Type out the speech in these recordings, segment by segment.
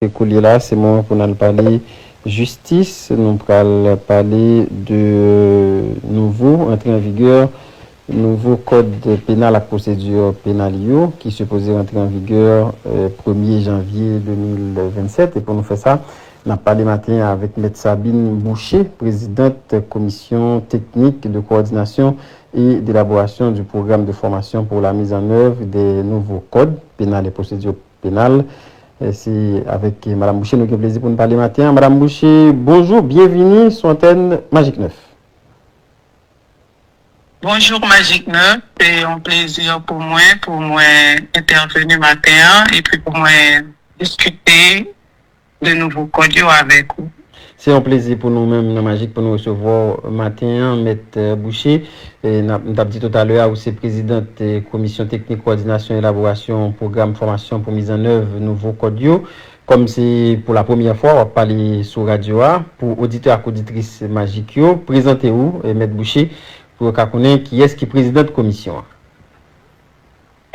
Écoulé là, c'est moi pour nous parler justice, nous allons parler de nouveau entrée en vigueur, nouveau code pénal à procédure pénale qui supposé entrer en vigueur 1er janvier 2027. Et pour nous faire ça, on a parlé matin avec Maître Sabine Boucher, présidente commission technique de coordination et d'élaboration du programme de formation pour la mise en œuvre des nouveaux codes pénal et procédure pénale. C'est avec Mme Boucher, nous avons plaisir pour nous parler matin. Mme Boucher, bonjour, bienvenue sur Antenne Magique 9. Bonjour Magique 9, c'est un plaisir pour moi intervenir matin et puis pour moi discuter de nouveaux codes avec vous. C'est un plaisir pour nous-mêmes, dans Magique, pour nous recevoir matin, Maître Boucher. Nous avons dit tout à l'heure, c'est présidente de commission technique, coordination, élaboration, programme, formation pour mise en œuvre, nouveau code. Comme c'est pour la première fois, on va parler sur Radio A. Pour auditeurs et auditrices Magique, présentez-vous, Maître Boucher, pour qu'on connaisse qui est-ce qui est président de commission.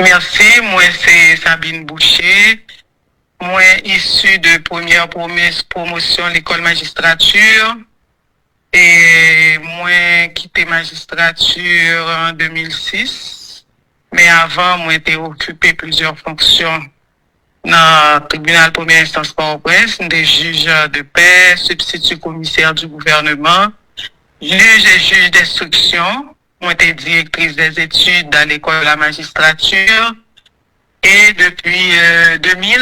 Merci, moi c'est Sabine Boucher. Moi, issu de première promotion l'école magistrature et moi quitté magistrature en 2006. Mais avant, moi j'ai occupé plusieurs fonctions dans le tribunal première instance Port-au-Prince, des juges de paix, substitut commissaire du gouvernement, juge et juge d'instruction. Moi j'étais directrice des études dans l'école de la magistrature. Et depuis 2000,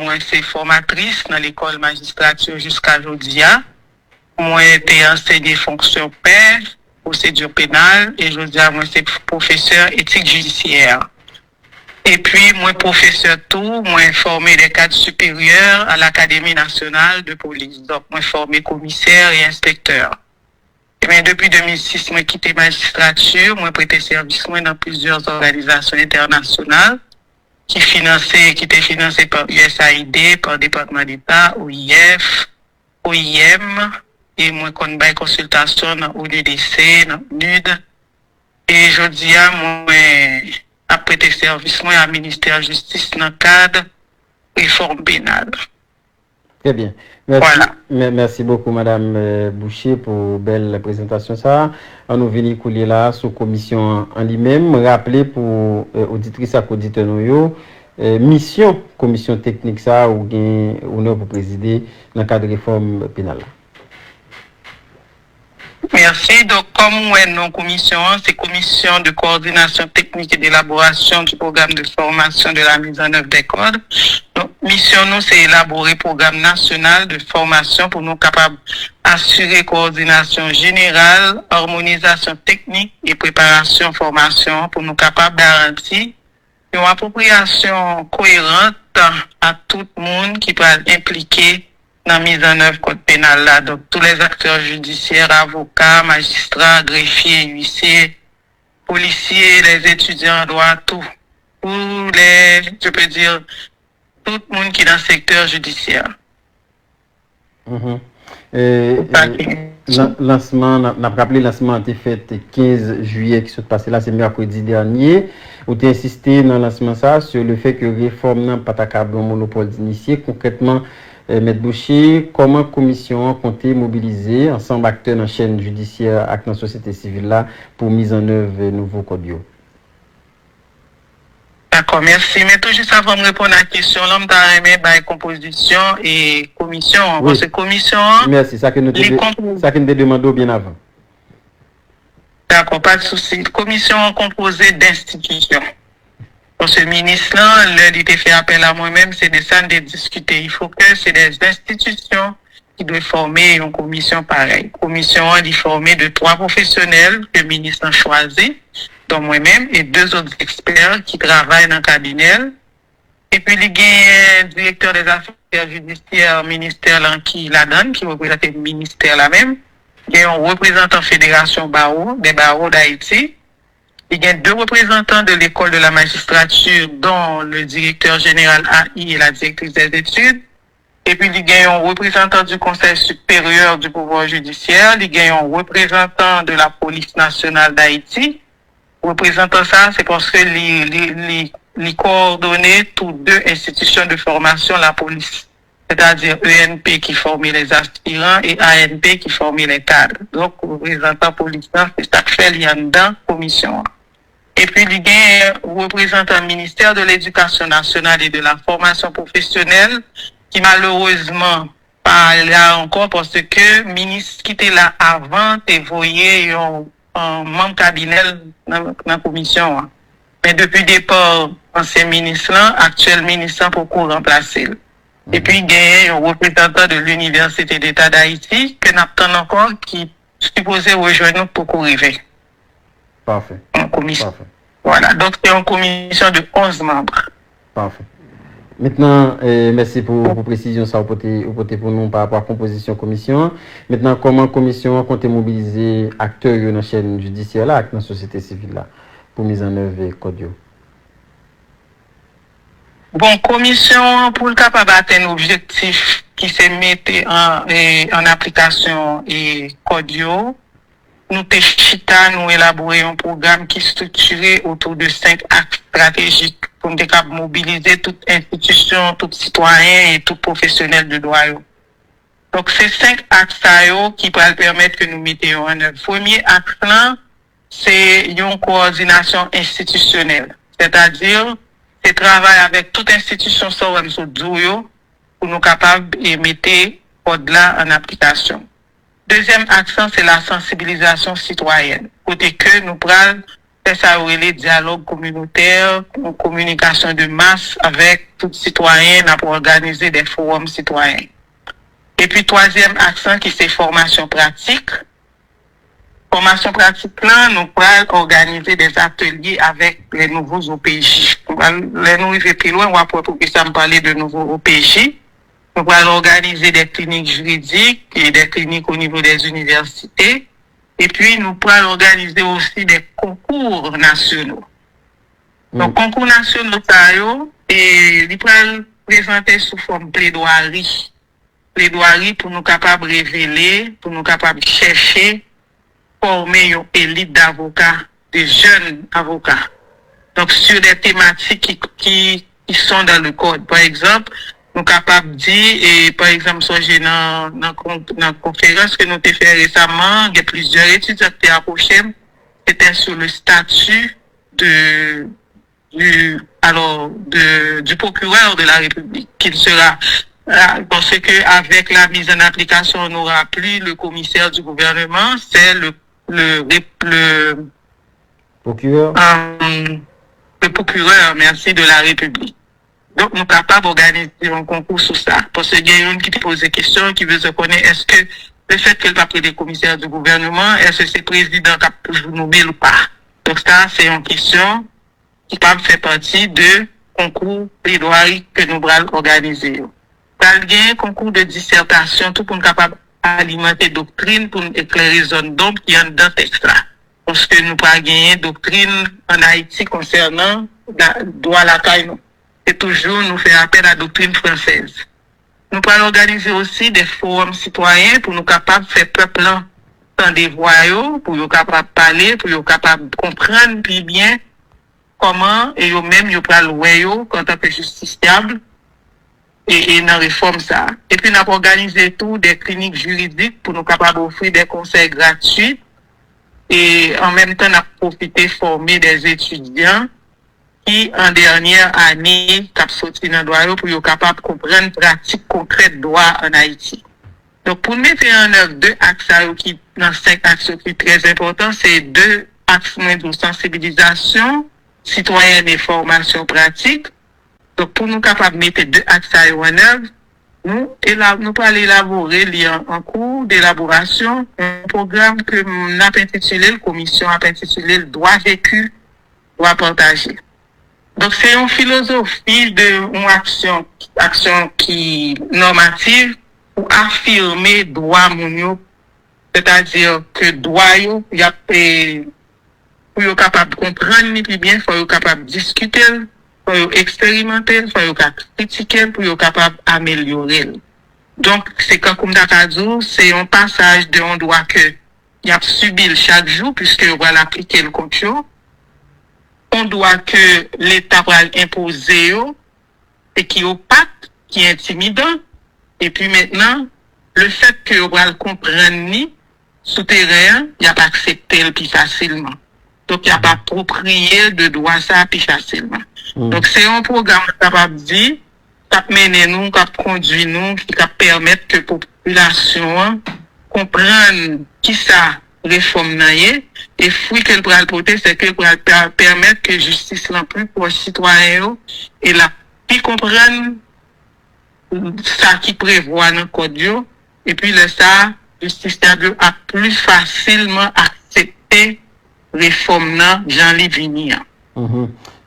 moi, c'est formatrice dans l'école magistrature jusqu'à aujourd'hui. Moi, j'ai enseigné fonction paix, procédure pénale, et aujourd'hui, moi, c'est professeur éthique judiciaire. Et puis, moi, professeur tout, moi, formé des cadres supérieurs à l'Académie nationale de police. Donc, moi, formé commissaire et inspecteur. Et bien, depuis 2006, moi, quitté magistrature, moi, prêté service, moi, dans plusieurs organisations internationales. Qui était financé par USAID, par le département d'État, OIF, OIM, et moi, qu'on bail consultation dans l'UDC, dans l'UD. Et je dis à moi, après tes services, moi, à ministère de la Justice, dans le cadre réforme pénale. Très bien. Merci, voilà. Merci beaucoup, Madame Boucher, pour belle présentation. Ça, on nous venir couler là sous commission en lui-même. Rappeler pour auditrices et auditeurs mission commission technique ça ou gain honneur pour présider dans le cadre de réforme pénale. Merci. Donc, comme nous, commission, c'est commission de coordination technique et d'élaboration du programme de formation de la mise en œuvre des codes. Donc, mission, nous, c'est élaborer un programme national de formation pour nous capables d'assurer coordination générale, harmonisation technique et préparation formation pour nous capables de garantir une appropriation cohérente à tout le monde qui peut impliquer dans la mise en œuvre code pénal là. Donc, tous les acteurs judiciaires, avocats, magistrats, greffiers, huissiers, policiers, les étudiants en droit, tout. Tous les, je peux dire, tout le monde qui est dans le secteur judiciaire. Lancement, on a rappelé le lancement a été fait le 15 juillet qui s'est passé là, c'est mercredi dernier. Où tu as insisté dans le lancement ça sur le fait que réforme n'a pas un monopole d'initier. Concrètement, Maître Boucher, comment la commission compte mobiliser ensemble acteurs dans la chaîne judiciaire et dans la société civile là pour mise en œuvre de nouveaux codes? D'accord, merci. Mais tout juste avant de répondre à la question, là, je vais la composition et commission. Oui. Parce que commission. Merci, ça que nous te demandons bien avant. D'accord, pas de souci. Commission composée d'institutions. Pour ce ministre-là, il était fait appel à moi-même, c'est de ça de discuter. Il faut que c'est des institutions qui doivent former une commission pareille. Commission, elle est formée de 3 professionnels que le ministre a choisi, dont moi-même, et 2 autres experts qui travaillent dans le cabinet. Et puis, il y a un directeur des affaires judiciaires, ministère là, qui la donne, qui représente le ministère là-même. Il y a un représentant fédération barreau, des barreaux d'Haïti. Il y a 2 représentants de l'école de la magistrature, dont le directeur général AI et la directrice des études. Et puis, il y a un représentant du Conseil supérieur du pouvoir judiciaire. Il y a un représentant de la police nationale d'Haïti. Représentant ça, c'est parce que les coordonner toutes 2 institutions de formation, la police c'est-à-dire ENP qui formait les aspirants et ANP qui formait les cadres. Donc, représentant politique, c'est ça que fait il y a dans commission. Et puis, il y a un représentant ministère de l'Éducation nationale et de la formation professionnelle qui malheureusement pas là encore parce que le ministre qui était là avant t'es voyé un membre cabinet dans la commission. Mais depuis le départ, ancien ministre là, actuel ministre là, pour qu'on remplacer. Et puis, il y a un représentant de l'Université d'État d'Haïti que nous attendons encore qui supposé rejoindre nous pour qu'on arrive. Parfait. En commission. Parfait. Voilà, donc c'est une commission de 11 membres. Parfait. Maintenant, merci pour précision ça au côté pour nous par rapport à la composition commission. Maintenant, comment la commission compte mobiliser acteurs dans la chaîne judiciaire là, dans la société civile là, pour mise en œuvre et code. Bon, commission pour le capable d'atteindre l'objectif qui s'est mis en application et code, nous nous élaborer un programme qui est structuré autour de 5 axes stratégiques pour nous mobiliser toute institution, tout citoyen et tout professionnel de droit. Donc, ces 5 axes qui peuvent permettre que nous mettions en œuvre. Premier axe là, c'est une coordination institutionnelle. C'est-à-dire, c'est travailler avec toute institution sur pour nous capables de mettre au-delà en application. Deuxième accent, c'est la sensibilisation citoyenne. Côté que nous prenons ça les dialogues communautaires, une communication de masse avec tout citoyen pour organiser des forums citoyens. Et puis troisième accent qui c'est formation pratique. Formation pratique là, nous pourrons organiser des ateliers avec les nouveaux OPJ. Nous arriver plus loin, on va pour que ça me parler de nouveaux OPJ. Nous pourrons organiser des cliniques juridiques et des cliniques au niveau des universités. Et puis, nous pourrons organiser aussi des concours nationaux. Donc, concours nationaux, et nous pourrons présenter sous forme plaidoirie. Plaidoirie pour nous capables de révéler, pour nous capables de chercher, former une élite d'avocats, de jeunes avocats. Donc, sur des thématiques qui sont dans le code. Par exemple, nous capables de dire, et par exemple, dans la conférence que nous avons fait récemment, il y a plusieurs étudiants qui ont approché, c'était sur le statut du procureur de la République, qu'il sera, parce que avec la mise en application, on n'aura plus le commissaire du gouvernement, c'est le procureur. Le procureur, merci, de la République. Donc, nous sommes capables d'organiser un concours sur ça. Parce qu'il y a une qui te pose des questions, qui veut se connaître, est-ce que le fait qu'elle va prendre des commissaires du gouvernement, est-ce que c'est président qui a toujours nommé ou pas? Donc, ça, c'est une question qui peut faire partie de concours plaidoirie que nous allons organiser. Il y a un concours de dissertation, tout pour nous capables d'alimenter doctrine, pour nous éclairer zone d'ombre qui est dans le texte là. Parce que nous pas gagner doctrine en Haïti concernant droit à la caille. Et toujours nous faire appel à la doctrine française. Nous pouvons organiser aussi des forums citoyens pour nous capables de faire peuple dans des voix, pour nous capables de parler, pour nous capables de comprendre plus bien comment et eux même ils peuvent louer en tant que justiciable et dans réforme ça. Et puis nous avons organisé tout des cliniques juridiques pour nous capables d'offrir des conseils gratuits et en même temps nous avons profité de former des étudiants qui, en dernière année, cap sorti dans le droit pour être capable de comprendre pratique concrète droit en Haïti. Donc, pour mettre en œuvre 2 axes qui, dans 5 axes qui sont très importants, c'est 2 axes de sensibilisation citoyenne et formation pratique. Donc, pour nous capables de mettre 2 axes en œuvre, nous pouvons élaborer en cours d'élaboration un programme que nous avons intitulé, la commission a intitulé le droit vécu, droit partagé. Donc, c'est une philosophie d'une action qui normative pour affirmer droit mounio, c'est-à-dire que droit pour être capable de comprendre plus bien, pour être capable de discuter, pour être expérimenter, pour être capable de critiquer, pour être capable d'améliorer. Donc, c'est comme Dakadou, c'est un passage d'un droit que il a subi chaque jour, puisque on va l'appliquer le contrôle. On doit que l'État va imposer et qui est opaque, qui est intimidant, Et puis maintenant, le fait que on va le comprendre ni souterrain, il a pas accepté le plus facilement. Donc il a pas approprié de droit ça plus facilement. Donc c'est un programme capable de dire, qui mener nous, qui conduit nous, qui permettre que la population comprenne qui ça réforme naie et fruit que le bras porter c'est que pour permettre que justice soit plus pour citoyens et la puis comprendre ça qui prévoit dans le code et puis le ça justice a plus facilement accepté réforme nan Jean-Livre Vigny.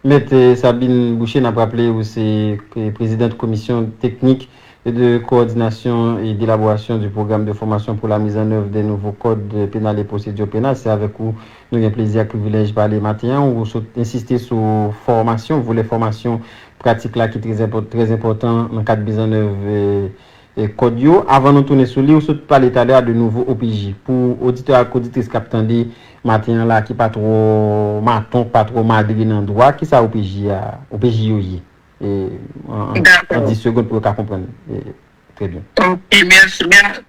Maître Sabine Boucher n'a pas rappelé où c'est présidente de commission technique de coordination et d'élaboration du programme de formation pour la mise en œuvre des nouveaux codes pénals et procédures pénales. C'est avec vous nous avons plaisir et privilège de parler matin. On insister sur formation, vous les formations pratiques là qui est très important dans le cadre de mise en œuvre et code. Avant de tourner sur lui, on saute parler tout à l'heure de nouveaux OPJ. Pour auditeurs et auditrices qui attendent matin là qui pas trop maton, pas trop madri dans droit, qui ça OPJ et en 10 secondes pour qu'on comprenne. Très bien. Ok, merci.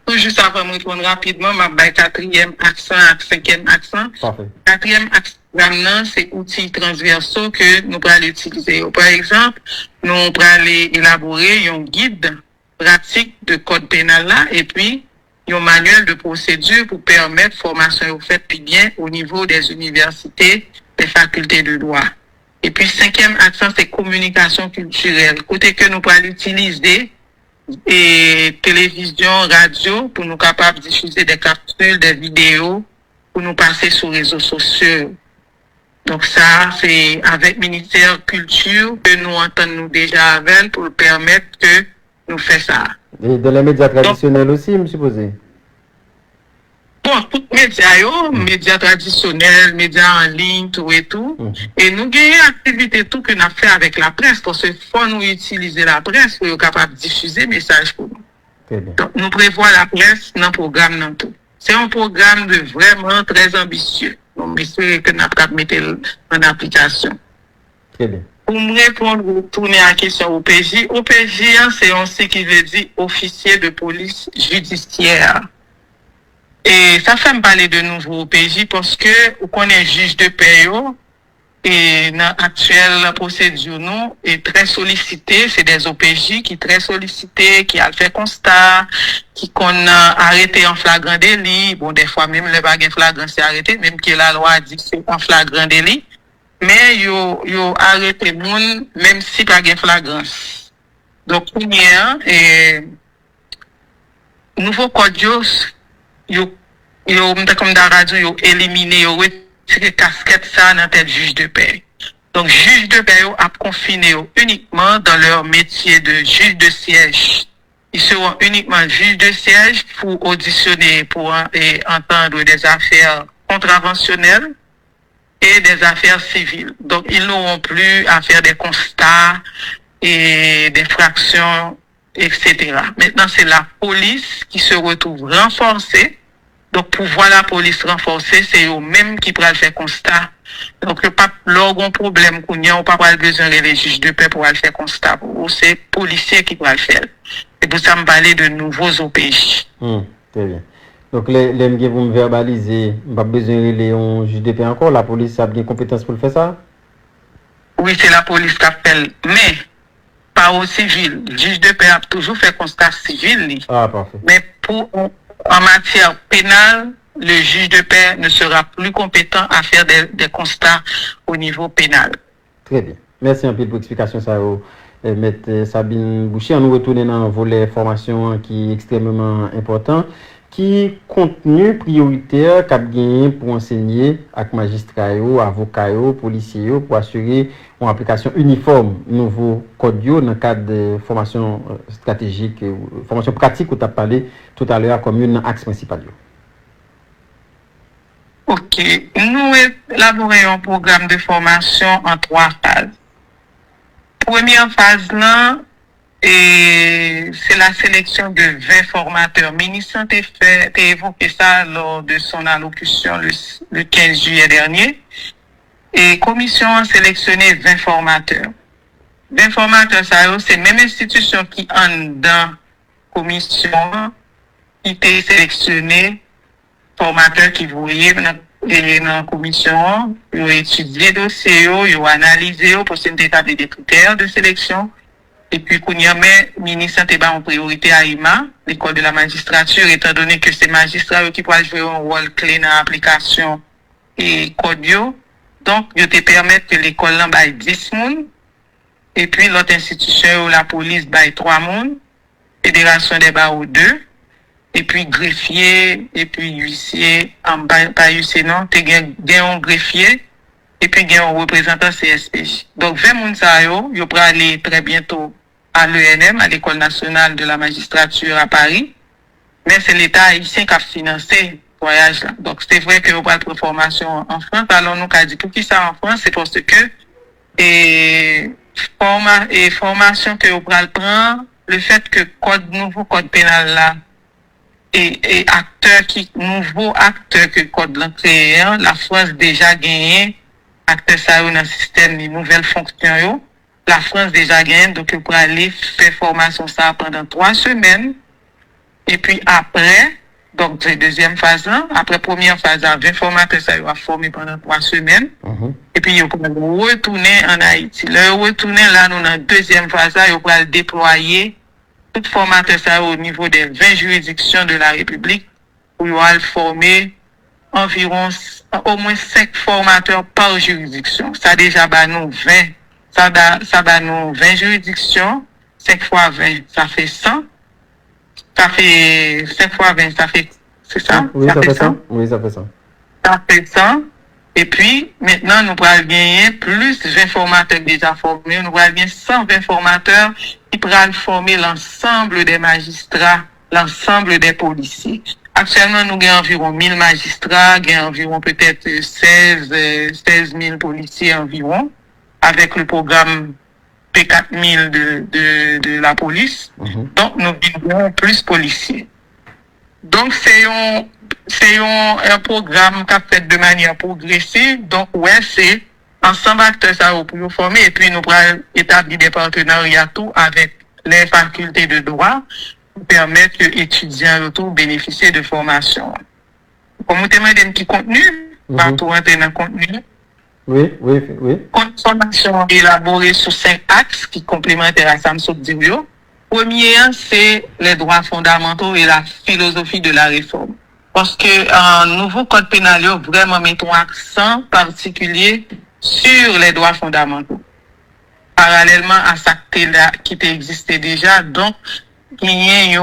Tout juste avant de répondre rapidement, ma bail quatrième accent et cinquième accent. Parfait. Quatrième accent, c'est outils transversaux que nous allons utiliser. Par exemple, nous allons élaborer un guide pratique de code pénal là, et puis un manuel de procédure pour permettre formation au fait puis bien au niveau des universités, des facultés de droit. Et puis, cinquième accent, c'est communication culturelle. Côté que nous allons utiliser et télévision, radio, pour nous capables de diffuser des capsules, des vidéos, pour nous passer sur les réseaux sociaux. Donc ça, c'est avec le ministère Culture que nous entendons déjà avec pour permettre que nous fassions ça. Et dans les médias traditionnels aussi, je suppose. Bon, tous les médias, médias traditionnels, médias en ligne, tout et tout. Et nous gagnons activité tout que nous avons fait avec la presse, parce qu'il faut nous utiliser la presse pour être capable de diffuser des messages pour nous. Donc, nous prévoyons la presse dans le programme dans tout. C'est un programme de vraiment très ambitieux. Donc, j'espère que nous avons mettre en application. Très bien. Pour me répondre, tourner à la question OPJ. OPJ, c'est aussi qui veut dire officier de police judiciaire. Et ça fait me parler de nouveau OPJ parce que on connaît juge de paix et dans l'actuelle procédure nous est très sollicité, c'est des OPJ qui très sollicités, qui a fait constat, qui qu'on a arrêté en flagrant délit, bon des fois même le baguette flagrant c'est arrêté, même que la loi dit que c'est en flagrant délit, mais yo arrêté moun même si pas de flagrance. Donc et nouveau code yo comme dans la radio, yo éliminé, yo retiré casquette ça dans tel juge de paix. Donc, juge de paix a confiné uniquement dans leur métier de juge de siège. Ils seront uniquement juges de siège pour auditionner, pour entendre des affaires contraventionnelles et des affaires civiles. Donc, ils n'auront plus à faire des constats et des fractions, etc. Maintenant, c'est la police qui se retrouve renforcée. Donc, pour voir la police renforcée, c'est eux-mêmes qui pourraient faire constat. Donc, le pape, l'orgon problème qu'on y a, on pas besoin des juges de paix pour faire constat. C'est policiers qui pourraient le faire. Et pour ça, me parler de nouveaux OPJ. Très bien. Donc, les vous me verbaliser, pas besoin de les juges de paix encore. La police a bien compétence pour le faire ça? Oui, c'est la police qui appelle. Mais, pas au civil. Le juge de paix a toujours fait constat civil. Ah, parfait. Mais en matière pénale, le juge de paix ne sera plus compétent à faire des constats au niveau pénal. Très bien. Merci un peu pour l'explication, ça. Maître Sabine Boucher, nous retournons dans un volet formation qui est extrêmement important. Qui contenu prioritaire qu'a gagné pour enseigner avec magistrats, avocats, policiers pour assurer une application uniforme nouveau code dans le cadre de formation stratégique, formation pratique où tu as parlé tout à l'heure comme une axe principal. Ok, nous élaborons un programme de formation en 3 phases. Première phase là, et c'est la sélection de 20 formateurs. Le ministre Santé a évoqué ça lors de son allocution le 15 juillet dernier. Et la commission a sélectionné 20 formateurs. 20 formateurs, ça c'est la même institution qui en dans commission qui était sélectionné formateur qui voyait dans la commission, ils ont étudié le dossier, ils ont analysé pour se établir des critères de sélection. Et puis, qu'on y a mis, le ministre était en priorité à IMA, l'école de la magistrature, étant donné que c'est magistrats qui pourraient jouer un rôle clé dans l'application et code. Donc, ils te permettent que l'école là baille 10 moun, et puis l'autre institution, la police baille 3 moun, fédération des barreaux 2, et puis greffier, et puis huissier, en bas, pas huissier non, te gen un greffier, et puis gen un représentant CSPJ. Donc, 20 moun sa yo pourra aller très bientôt à l'ENM, à l'École nationale de la magistrature à Paris, mais c'est l'État haïtien qui a financé le voyage là. Donc, c'est vrai que vous parlez de formation en France, alors nous avons dit pour qui ça en France, c'est parce que formation que vous prend, le fait que nouveau code pénal là, et nouveau acteur que code là créé, la France déjà gagné, acteur ça dans le système, les nouvelles fonctions, la France déjà gagne, donc pour aller faire formation ça pendant 3 semaines. Et puis après, donc c'est deuxième phase là, après première phase, 20 formateurs ça va former pendant 3 semaines. Et puis ils vont retourner en Haïti. Le retourner là, nous dans deuxième phase là, ils vont déployer tout formateur ça au niveau des 20 juridictions de la République, où ils vont former environ au moins 5 formateurs par juridiction. Ça déjà bah nous 20. Ça va nous 20 juridictions, 5 fois 20, ça fait 100. Ça fait 5 fois 20, ça fait, c'est ça? Oui, ça fait 100. Oui, ça fait 100. Ça fait 100. Et puis, maintenant, nous pourrons gagner plus 20 formateurs déjà formés. Nous pourrons gagner 120 formateurs qui pourront former l'ensemble des magistrats, l'ensemble des policiers. Actuellement, nous avons environ 1000 magistrats, nous avons environ peut-être 16 000 policiers environ, avec le programme P4000 de la police. Donc, nous avons plus policiers. Donc, c'est un programme qui a fait de manière progressive. Donc, ouais, c'est ensemble acteurs ça pour nous former et puis nous pourrons établir des partenariats tout avec les facultés de droit pour permettre que les étudiants tout bénéficient de formation. Comme vous demandez un petit contenu, pas tout rentrer dans le contenu. Oui. Formation élaborée sur 5 axes qui complémentaires à Samsung Dirio. Premier, c'est les droits fondamentaux et la philosophie de la réforme. Parce que un nouveau code pénal, vraiment mettons accent particulier sur les droits fondamentaux. Parallèlement à ça qui existait déjà, donc, il y a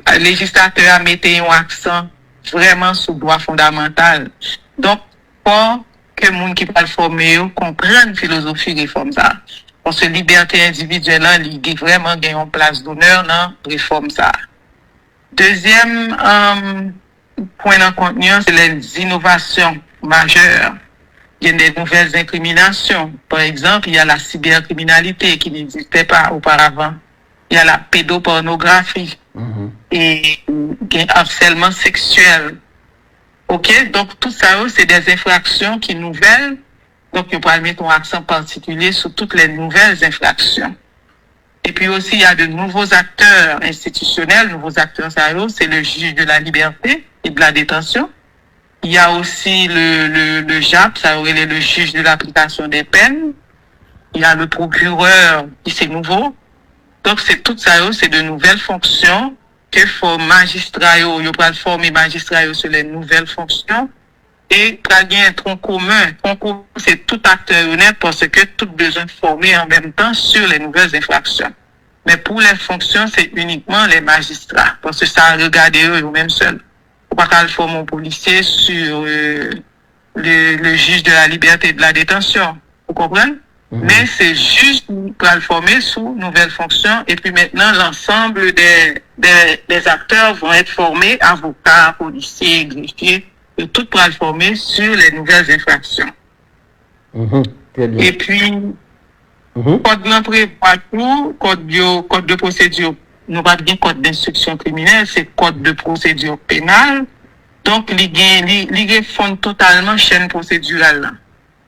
un législateur a mis un accent vraiment sur le droit fondamental. Donc, pour que les gens qui parlent former comprennent la philosophie de réforme ça. Parce que la liberté individuelle, il y a vraiment une place d'honneur dans la réforme ça. Deuxième point de contenu, c'est les innovations majeures. Il y a des nouvelles incriminations. Par exemple, il y a la cybercriminalité qui n'existait pas auparavant. Il y a la pédopornographie et le harcèlement sexuel. OK? Donc, tout ça, c'est des infractions qui nouvelles. Donc, il faut mettre un accent particulier sur toutes les nouvelles infractions. Et puis aussi, il y a de nouveaux acteurs institutionnels, nouveaux acteurs sérieux, c'est le juge de la liberté et de la détention. Il y a aussi le JAP, ça aurait le juge de l'application des peines. Il y a le procureur, qui c'est nouveau. Donc, c'est tout ça, c'est de nouvelles fonctions que faut magistrats, il faut former magistrats sur les nouvelles fonctions. Et il y a un tronc commun. Tronc commun, c'est tout acteur honnête parce que tout besoin de former en même temps sur les nouvelles infractions. Mais pour les fonctions, c'est uniquement les magistrats. Parce que ça a regardé eux-mêmes seuls. On ne peut pas former un policier sur le juge de la liberté et de la détention. Vous comprenez? Mais c'est juste pour le former sous nouvelles fonctions. Et puis maintenant, l'ensemble des acteurs vont être formés, avocats, policiers, greffiers, et tout pour le former sur les nouvelles infractions. Très bien. Et puis, code d'entrée, code de procédure, nous pas bien code d'instruction criminelle, c'est code de procédure pénale. Donc, il font totalement chaîne procédurale.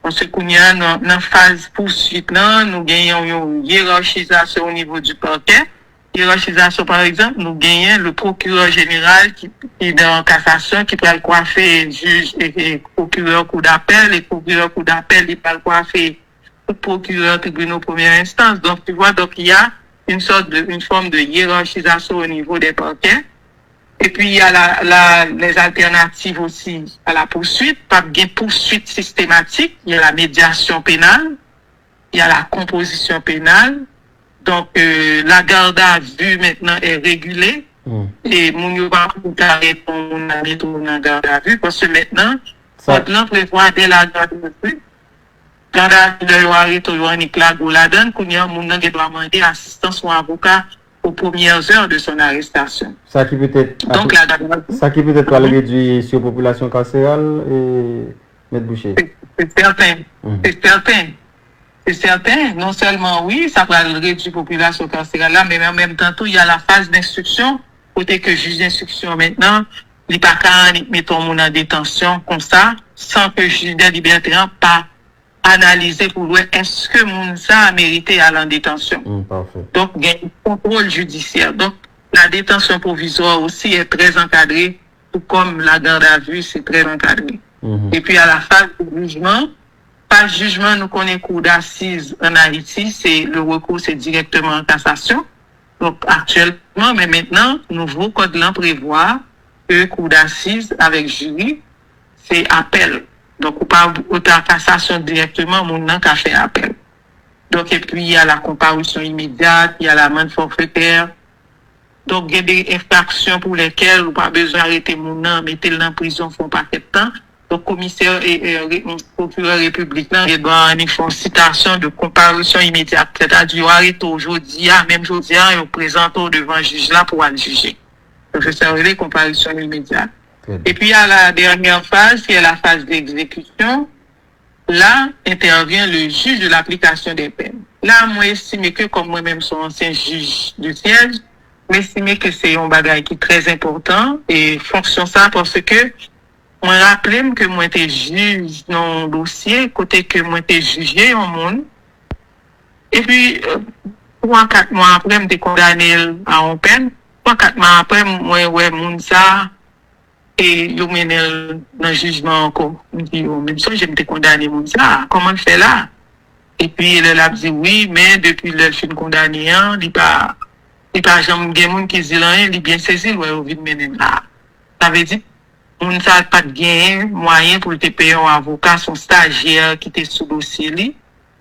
Parce que qu'on y a dans phase poursuite là, nous gagnons une hiérarchisation au niveau du parquet. Hiérarchisation, par exemple, nous gagnons le procureur général qui est dans cassation, qui peut le coiffer juge et procureur cour d'appel, et procureur cour d'appel, il peut le coiffer procureur tribunal première instance. Donc, tu vois, donc il y a une forme de hiérarchisation au niveau des parquets. Et puis, il y a les alternatives aussi à la poursuite. Pas bien poursuite systématique. Il y a la médiation pénale. Il y a la composition pénale. Donc, la garde à vue maintenant est régulée. Et mon yo va pour arrêter mon ami dans la garde à vue parce que maintenant, maintenant prévoit dès la garde à vue. Garde à vue de arrêter ou un éclat de la donne, qu'on y a mon qui doit demander assistance ou avocat aux premières heures de son arrestation. Ça qui peut être, donc, ça qui peut être pas réduit sur la population carcérale et M. Boucher. C'est certain. C'est certain. C'est certain. Non seulement oui, ça va réduire la population carcérale là, mais en même temps, il y a la phase d'instruction, côté que juge d'instruction maintenant, il n'y a pas qu'à mettre mon en détention comme ça, sans que le juge de liberté pas analyser pour voir est-ce que mon ça a mérité à la détention. Parfait. Donc, il y a un contrôle judiciaire. Donc, la détention provisoire aussi est très encadrée, tout comme la garde à vue, c'est très encadré. Et puis, à la phase de jugement, pas jugement, nous connaissons cour d'assises en Haïti, c'est le recours, c'est directement en cassation. Donc, actuellement, mais maintenant, nouveau code là prévoit que cour d'assises avec jury, c'est appel. Donc, ou pas autant cassation directement, mon nom qu'a fait appel. Donc, et puis, il y a la comparution immédiate, il y a l'amende forfaitaire. Donc, il y a des infractions pour lesquelles ou pas besoin d'arrêter mon nom, mettez-le en prison, font pas de temps. Donc, commissaire et procureur républicain, il doit faire une citation de comparution immédiate. C'est-à-dire, arrêter aujourd'hui, même aujourd'hui, et présente devant le juge là pour aller juger. Donc, c'est une comparution immédiate. Et puis, à la dernière phase, qui est la phase d'exécution, là, intervient le juge de l'application des peines. Là, moi, j'estime que, comme moi-même, son ancien juge du siège, j'estime que c'est un bagage qui est très important et fonction ça parce que, moi, rappelle que moi, j'étais juge dans le dossier, côté que moi, j'étais jugé en monde. Et puis, 3-4 mois après, j'étais condamné à une peine. 3-4 mois après, moi, ouais, mon ça, et yo mené dans le jugement encore. Je dis, même ça, je m'étais condamné mon ça. Comment le fait là? Et puis, elle a dit oui, mais depuis le fin condamné, il pas jamais de monde qui dit rien, il bien saisi, ouais, au vide mené là. Ça veut dire, on n'a pas de gain, moyen pour te payer un avocat, son stagiaire qui était sous dossier.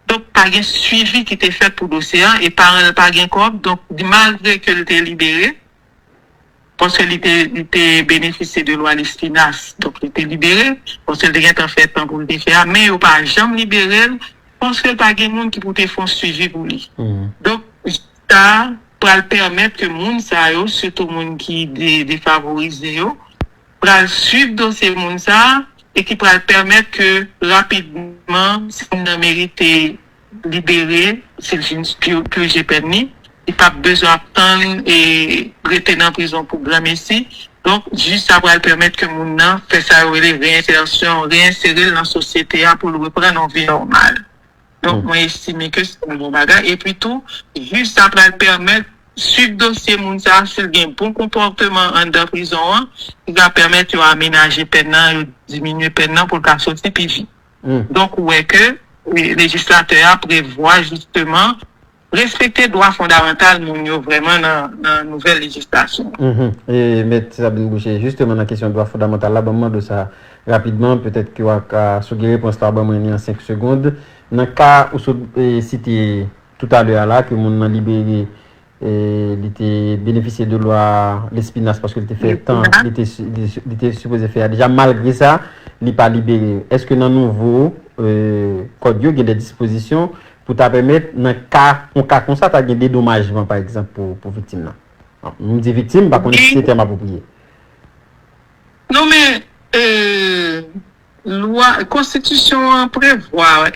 Donc, pas de suivi qui était fait pour le dossier, et pas de corps. Donc, malgré qu'il était libéré, parce qu'il était bénéficié de loi Lestinas, donc il était libéré, parce qu'il était en fait pour le faire, mais il n'a pas jamais libéré, parce qu'il n'y a pas de monde qui pouvait faire un suivi pour lui. Donc, ça, pour le permettre que le monde, surtout le monde qui est défavorisé, pour suivre le dossier de monde, et qui pourra permettre que rapidement, si on a mérité libérer, c'est le que j'ai permis, il n'y a pas besoin d'attendre et rester en prison pour grand ici. Donc, juste ça va permettre que mon nom fait sa réinsertion, réinsérer dans la société pour le reprendre en vie normale. Donc, moi, j'estime que c'est un bon bagage. Et puis tout, juste ça va permettre, suivre le dossier Mounsa, s'il y a un bon comportement en de prison, il va permettre d'aménager peine, diminuer peine pour le sortir puis vite. Donc, ouais que le législateur prévoit justement respecter les droits fondamentaux vraiment dans la nouvelle législation. Et M. Sabine Boucher, justement dans la question de droits fondamentaux, là, bon, de ça rapidement, peut-être que vous avez réponse là en 5 secondes. Dans le cas où vous cité tout à l'heure là, que mon a libéré, il était bénéficié de loi l'Espinasse parce qu'il était fait temps, il était supposé faire. Déjà, malgré ça, il n'est pas libéré. Est-ce que dans le nouveau code, il y a des dispositions pour te permettre, dans un cas comme ça, tu as des dédommagements, par exemple, pour victimes. Nous disons victimes, par contre, c'est terme approprié. Non, mais loi, constitution prévoit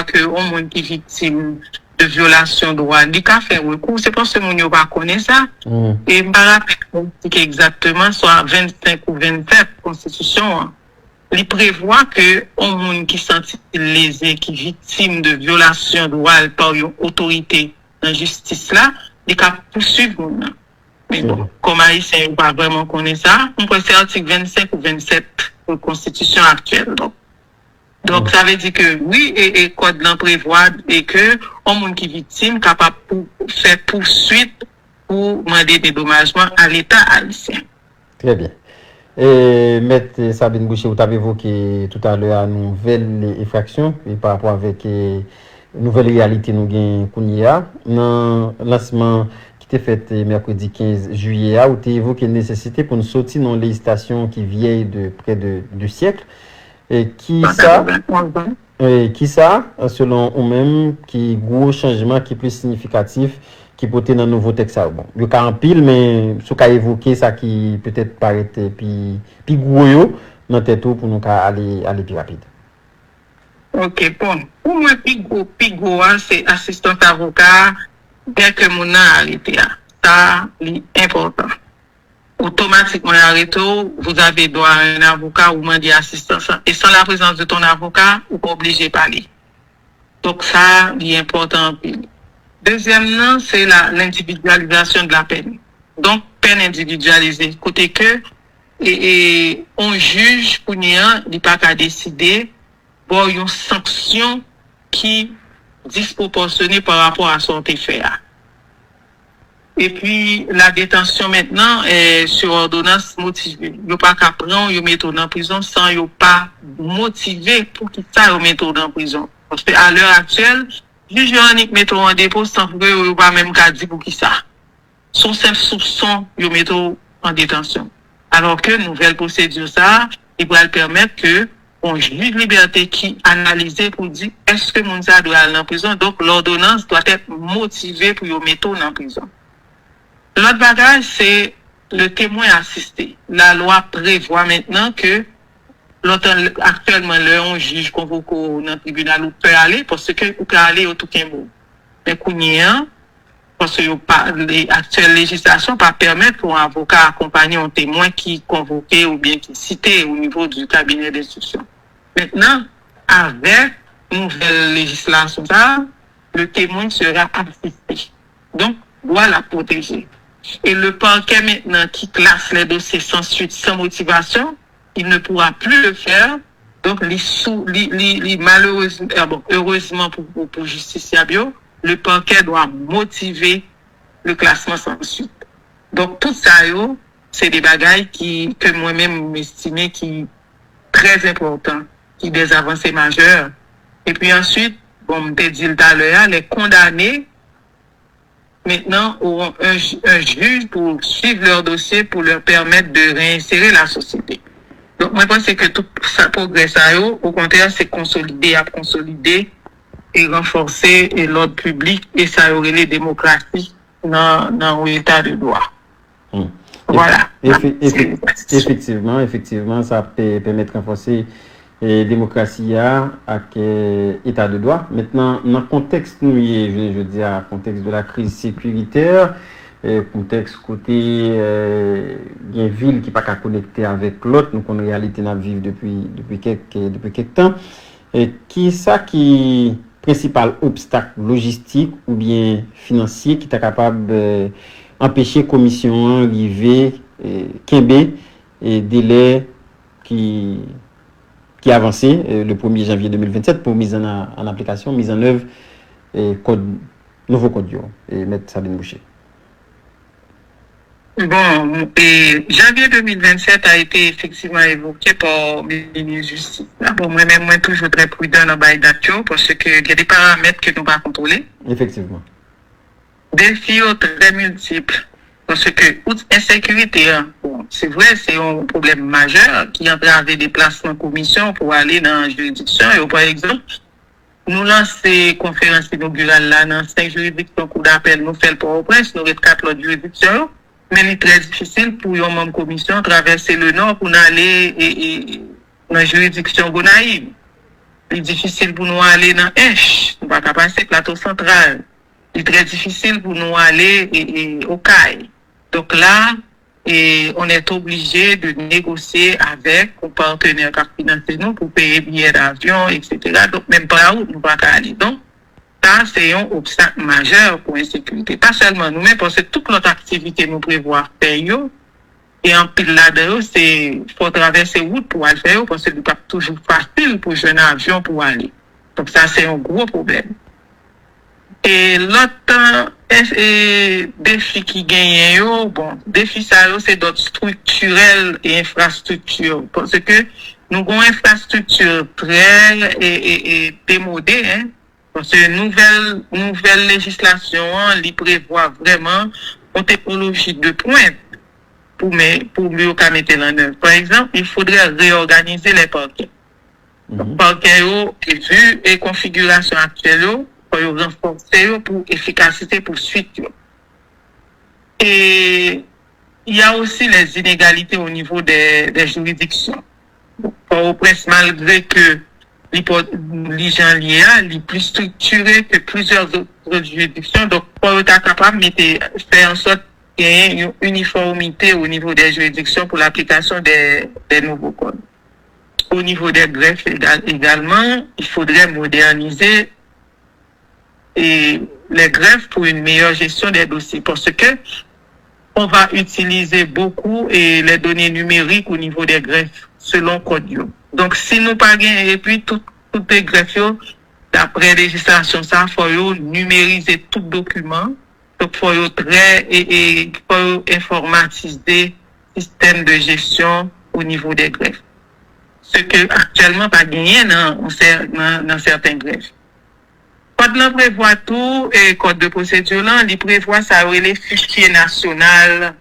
que au monde qui est victime de violation de droit, il a fait recours. C'est parce que mon ne pas connaître ça. Et je ne sais pas exactement, soit 25 ou 27 constitution. il prévoit que un monde qui senti lésé, qui victime de violation de droit par une autorité en justice là, il peut poursuivre monde. Mais bon, comme haïtien, on pas vraiment connaît ça, on peut faire article 25 ou 27 de la Constitution actuelle. Donc ça veut dire que oui, et code l'en prévoit et que un monde qui est victime capable de faire poursuite pour demander des dédommagement à l'État haïtien. Très bien. Et Maître Sabine Boucher, vous avez évoqué tout à l'heure une nouvelle infraction et par rapport avec une nouvelle réalité nous gagnons Kounia. Dans le lancement qui était fait mercredi 15 juillet, où tu évoqué la nécessité pour nous sortir dans les stations qui vieillent de près de 2 siècles. Et qui ça, selon vous-même, qui gros changement qui est plus significatif qui peut être dans le nouveau texte. Bon, il y a un pile, mais ce qu'a évoqué, ça qui peut-être paraît puis gros dans tête pour nous aller plus rapide. Ok, bon. Pour moi, plus gros, c'est assistant avocat, bien que mon a arrêté. Ça, c'est important. Automatiquement arrêté, vous avez droit à un avocat ou demander assistance. Et sans la présence de ton avocat, vous n'êtes pas obligé de parler. Donc ça, c'est important. Deuxièmement, c'est l'individualisation de la peine. Donc, peine individualisée. Côté que, et on juge pour n'y il n'est pas qu'à décider, bon, une sanction qui est disproportionnée par rapport à son effet. Et puis, la détention maintenant est sur ordonnance motivée. Il n'y a pas qu'à prendre, il met en prison sans il n'y a pas motivé pour qu'il ça mette en prison. Parce qu'à l'heure actuelle, juge Yannick met en dépôt sans que il n'y a pas même qu'à dire pour qui ça. Son simple soupçon, il met en détention. Alors que nouvelle procédure ça, il va permettre que on juge liberté qui analyse pour dire est-ce que mon doit aller en prison. Donc, l'ordonnance doit être motivée pour le mettre en prison. L'autre bagage, c'est le témoin assisté. La loi prévoit maintenant que actuellement, on juge convoqué dans le tribunal ou peut aller parce que ou peut aller au tout qu'un mot. Mais parce que l'actuelle législation pas permettre pour un avocat accompagner un témoin qui est convoqué ou bien qui est cité au niveau du cabinet d'instruction. Maintenant, avec nouvelle législation, le témoin sera assisté. Donc, doit la protéger. Et le parquet maintenant qui classe les dossiers sans suite, sans motivation, il ne pourra plus le faire. Donc, malheureusement, heureusement pour justiciable, le parquet doit motiver le classement sans suite. Donc, tout ça, c'est des bagailles que moi-même m'estimais qui très important, qui des avancées majeures. Et puis ensuite, bon, on t'a dit tout à l'heure, les condamnés maintenant auront un juge pour suivre leur dossier pour leur permettre de réinsérer la société. Donc, moi, je pense que tout ça progresse au contraire, c'est consolider et renforcer l'ordre public et ça aurait les démocraties dans l'état de droit. Voilà. Effectivement, ça peut permettre de renforcer la démocratie avec l'état de droit. Maintenant, dans le contexte, je dis à contexte de la crise sécuritaire, contexte côté il y a une ville qui n'est pas connectée avec l'autre, donc en réalité nous vivons depuis quelques temps. Et qui ça qui principal obstacle logistique ou bien financier qui est capable d'empêcher commission arriver Kembe et délai qui avancé le 1er janvier 2027 pour mise en application, mise en œuvre nouveau code et Maître Sabine Boucher. Bon, et janvier 2027 a été effectivement évoqué par le ministre de la Justice. Bon, moi-même, moi, toujours très prudent dans le d'action parce qu'il y a des paramètres que nous ne pouvons pas contrôler. Effectivement. Défis très multiples. Parce que l'insécurité, bon, c'est vrai, c'est un problème majeur qui entrave des déplacements en commission pour aller dans la juridiction. Et par exemple, nous lançons conférence inaugurale là dans 5 juridictions cours d'appel, nous faisons pour au prince, nous avons 4 autres juridictions. Mais il est très difficile pour une membre commission traverser le nord pour aller dans la juridiction Gonaïve. Il est difficile pour nous aller dans Esch, nous ne pouvons pas passer plateau central. Il est très difficile pour nous aller au CAI. Donc là, et on est obligé de négocier avec un partenaire qui a financé nous pour payer billets d'avion, etc. Donc, même pas où nous pas aller. Donc, ça, c'est un obstacle majeur pour l'insécurité. Pas seulement nous, mais parce que toute notre activité nous prévoit faire, et en pile là-dedans, c'est, faut traverser route pour aller faire, parce que c'est pas toujours facile pour jouer un avion pour aller. Donc, ça, c'est un gros problème. Et l'autre défi qui gagne, bon, défi ça, c'est d'autres structurels et infrastructures. Parce que nous avons une infrastructure très et démodée, hein. Parce que nouvelle législation, il prévoit vraiment une technologie de pointe pour mieux mettre en œuvre. Par exemple, il faudrait réorganiser les parquets. Parquets, vu et configuration actuelle, pour renforcer pour efficacité pour suite. Et il y a aussi les inégalités au niveau des juridictions. Au presse, malgré que les gens liés est plus structuré que plusieurs autres juridictions, donc pour être capable de faire en sorte qu'il y ait une uniformité au niveau des juridictions pour l'application des nouveaux codes. Au niveau des greffes également, il faudrait moderniser et les greffes pour une meilleure gestion des dossiers parce que on va utiliser beaucoup et les données numériques au niveau des greffes selon code. Donc si nous pas gain et puis toutes les greffes d'après législation ça faut numériser tout document donc faut très et faut informatiser système de gestion au niveau des greffes ce que actuellement pas gagné dans certains greffes. Code là prévoit tout et code de procédure là, il prévoit ça les fichiers national,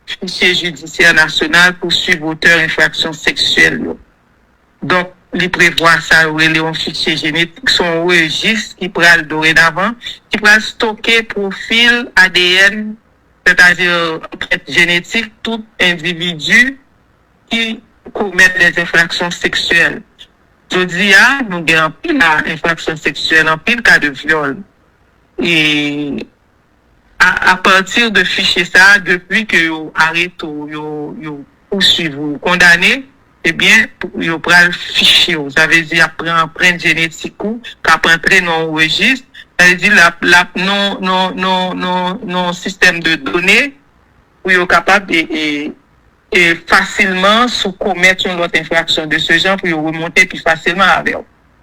fichier judiciaire national pour suivre auteur infraction sexuelle. Donc, il prévoit ça les un fichier génétique, son registre qui prend dorénavant, qui prend stocker profil ADN, c'est-à-dire génétique, tout individu qui commet des infractions sexuelles. Je dis, nous avons pile infraction sexuelle, en pile cas de viol. Et à partir de fichier ça, depuis que vous arrêtez ou poursuivez ou condamné, eh bien, vous prenez le fichier. Ça veut dire, après empreinte génétique ou, qu'après entrer dans le registre, ça veut dire, non système de données, où vous êtes capable et facilement sous commettre une autre infraction de ce genre pour remonter plus facilement avec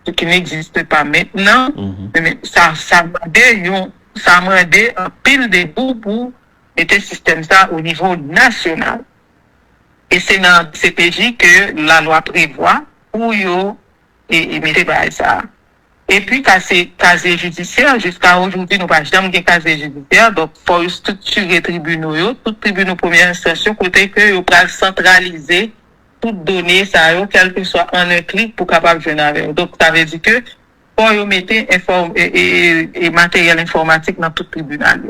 ce qui n'existe pas maintenant. Mais ça m'a aidé un pile de bouts pour mettre le système ça au niveau national. Et c'est dans CPJ que la loi prévoit pour et mettre ça. Et puis, casier judiciaire, jusqu'à aujourd'hui, nous pas jamais de casier judiciaire, donc, pour structurer les tribunaux, tout tribunal première instance, côté que, vous pouvez centraliser toutes données, ça, quel que soit en un clic pour capable de venir avec. Donc, ça veut dire que, pour vous mettre et matériel informatique dans tout tribunal.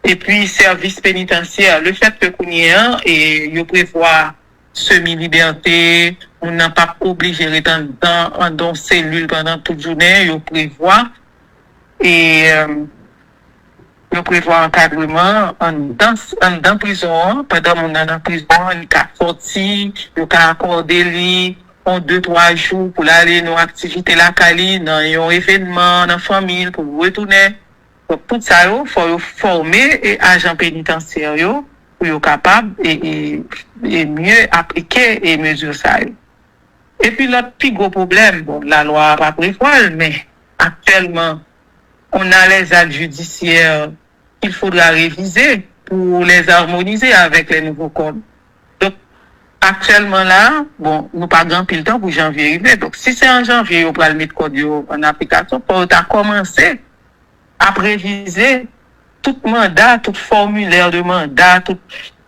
Et puis, service pénitentiaire, le fait que qu'on y ait un, et, vous prévoit semi-liberté, on n'a pas obligé de rester dans cellule pendant toute journée, il prévoit et il prévoit encadrement dans prison, pendant mon an en prison, il a sorti, il a accordé lui en 2-3 jours pour aller dans activité la Cali, dans un événement, dans la famille, pour retourner. Donc, tout ça, il faut former et agents pénitentiaires, pour être capable et mieux appliquer les mesures ça. Et puis l'autre plus gros problème, bon, la loi pas prévoit, mais actuellement, on a les actes judiciaires qu'il faudra réviser pour les harmoniser avec les nouveaux codes. Donc, actuellement là, bon, nous pas grand pile temps pour janvier arriver. Donc, si c'est en janvier, on va le mettre code en application, pour commencer à réviser tout mandat, tout formulaire de mandat, tout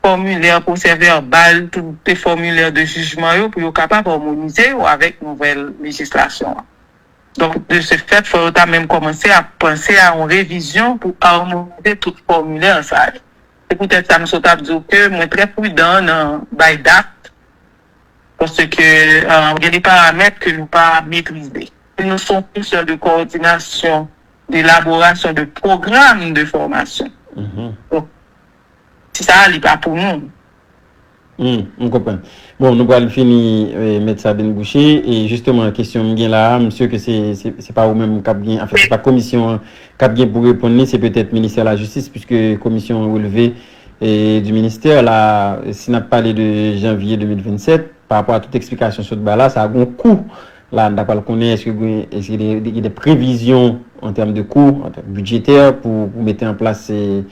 formulaire procès verbal, tous les formulaires de jugement pour être capable d'harmoniser avec nouvelle législation. Donc, de ce fait, il faut même commencer à penser à une révision pour harmoniser tout formulaire. Ça. C'est peut-être ça, nous avons dit que moi, très prudent dans by date, parce que il y a des paramètres que nous pas maîtriser. Nous sommes plus sur de coordination, d'élaboration de programmes de formation. Donc, si ça n'est pas pour nous. On comprend. Bon, nous allons finir, mettre Sabine Boucher. Et justement, la question bien là, monsieur, que c'est pas vous même cap bien, en fait, c'est pas commission cap bien pour répondre, c'est peut-être ministère de la Justice, puisque commission relevée du ministère, là, si on a parlé de janvier 2027, par rapport à toute explication sur ce bas-là, ça a un coût. Là, on n'a pas le connaître, est-ce qu'il y a des prévisions en termes de coûts, en termes budgétaires, pour mettre en place et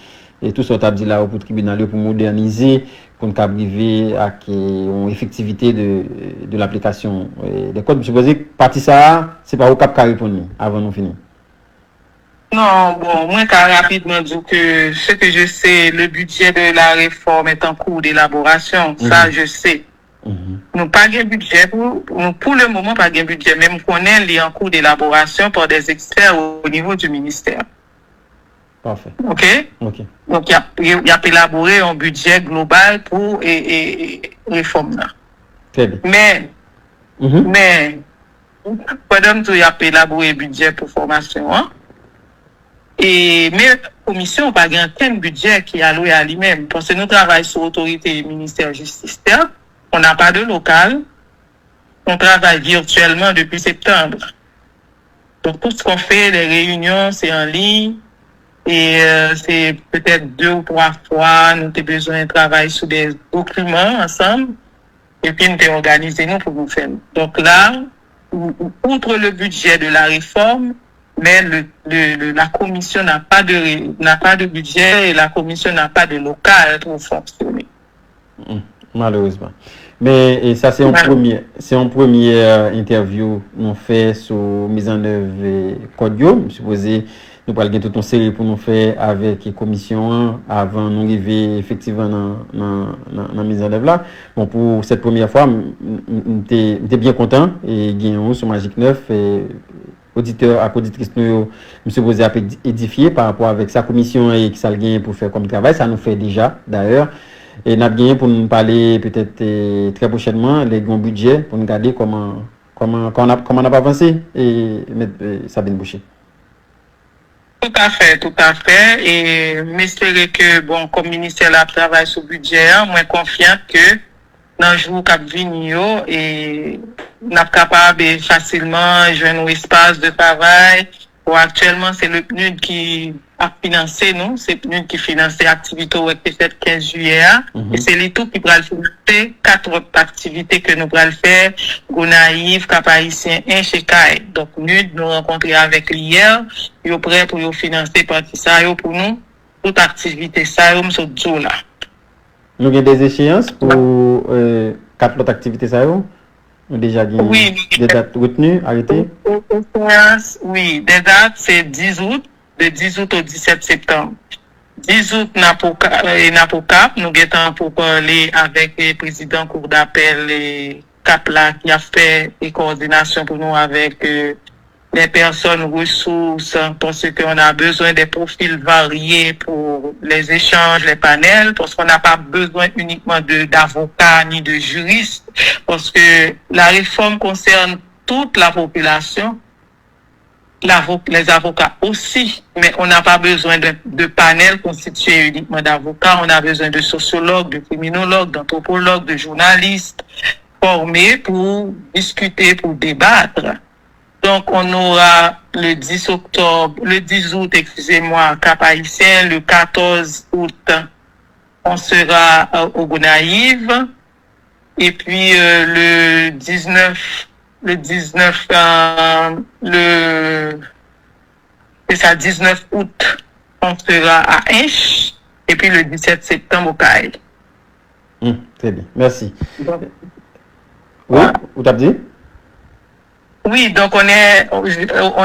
tout ce qu'on a dit là pour le tribunal, pour moderniser, pour nous arriver à une effectivité de l'application des codes. Je suppose que partie ça, c'est pas au cap carré pour nous, avant de finir. Non, bon, moi, car rapidement dire que ce que je sais, le budget de la réforme est en cours d'élaboration. Ça, je sais. Nous pas de budget pour le moment, pas de budget. Même qu'on est en cours d'élaboration par des experts au niveau du ministère. Parfait. OK? Donc, il y a élaboré un budget global pour réforme là. Très bien. Mais, pendant que il y a élaboré un budget pour formation, hein? Mais la commission n'a pas un budget qui est alloué à lui-même. Parce que nous travaillons sur l'autorité du ministère de la Justice. On n'a pas de local. On travaille virtuellement depuis septembre. Donc, tout ce qu'on fait, les réunions, c'est en ligne. Et c'est peut-être 2 ou 3 fois, nous avons besoin de travailler sur des documents ensemble. Et puis, nous avons organisé nous pour nous faire. Donc là, outre le budget de la réforme, mais la commission n'a pas de budget et la commission n'a pas de local pour fonctionner. Malheureusement. Mais ça, c'est une première interview nous fait sur mise en œuvre Codio. Je suppose nous parlons de toute une série pour nous faire avec la commission avant de nous arriver effectivement dans la mise en œuvre là. Bon, pour cette première fois, j'étais bien content et Guillaume sur Magic 9 et auditeur à auditrice nous monsieur posé à édifier par rapport avec sa commission et qui ça le pour faire comme travail, ça nous fait déjà d'ailleurs. Et nous avons gagné pour nous parler peut-être très prochainement les grands budgets pour nous regarder comment on a avancé et mettre Sabine Boucher. Tout à fait. Et m'espérer que, bon, comme ministère la travail sur le budget, moi confiante que dans le jour qui vient, et nous sommes capables facilement joindre un espace de travail. Bon, actuellement, c'est le PNUD qui a financé, nous. C'est le PNUD qui finance l'activité au 15 juillet. Et c'est l'État qui va financer 4 autres activités que nous allons faire. Gonaïve, Cap-Haïtien, et Chekaï. Donc, PNUD, nous rencontrons avec l'hier. Ils sont prêts pour financer partie ça, pour nous. Toute activité, ça, nous sommes là. Nous avons des échéances pour 4 autres activités, ça, déjà des dates retenues, arrêtées? Oui, des dates, c'est 10 août, de 10 août au 17 septembre. 10 août, Napocap, nous sommes pour parler avec le président cour d'appel et Capla qui a fait les coordinations pour nous avec les personnes ressources parce qu'on a besoin des profils variés pour les échanges, les panels, parce qu'on n'a pas besoin uniquement d'avocats ni de juristes, parce que la réforme concerne toute la population, les avocats aussi, mais on n'a pas besoin de panels constitués uniquement d'avocats, on a besoin de sociologues, de criminologues, d'anthropologues, de journalistes formés pour discuter, pour débattre. Donc, on aura le 10 août, excusez-moi, Cap-Haïtien, le 14 août, on sera au Gonaïve, et puis le 19 août, on sera à Inch, et puis le 17 septembre au Caille. Très bien, merci. Oui, vous t'avez dit? Oui, donc on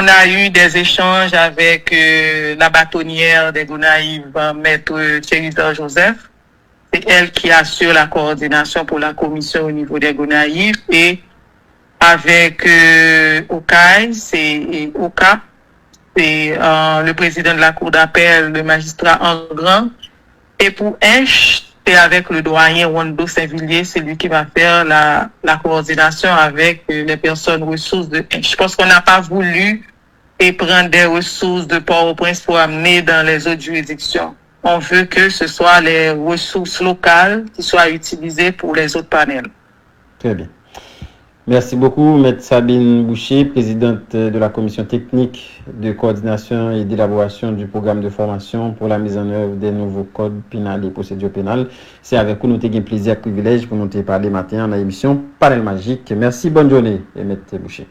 a eu des échanges avec la bâtonnière des Gonaïves, maître Chérita Joseph. C'est elle qui assure la coordination pour la commission au niveau des Gonaïves et avec OCAI, c'est OCAP, c'est le président de la cour d'appel, le magistrat Engrand. Et pour Inch, c'est avec le doyen Wando Saint-Villiers, c'est lui qui va faire la coordination avec les personnes ressources de Inch. Je pense qu'on n'a pas voulu prendre des ressources de Port-au-Prince pour amener dans les autres juridictions. on veut que ce soit les ressources locales qui soient utilisées pour les autres panels. Très bien. Merci beaucoup, Maître Sabine Boucher, présidente de la commission technique de coordination et d'élaboration du programme de formation pour la mise en œuvre des nouveaux codes pénals et procédures pénales. C'est avec vous, nous avons plaisir et privilège pour nous parler matin dans l'émission Panel Magique. Merci, bonne journée, Maître Boucher.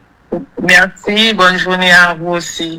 Merci, bonne journée à vous aussi.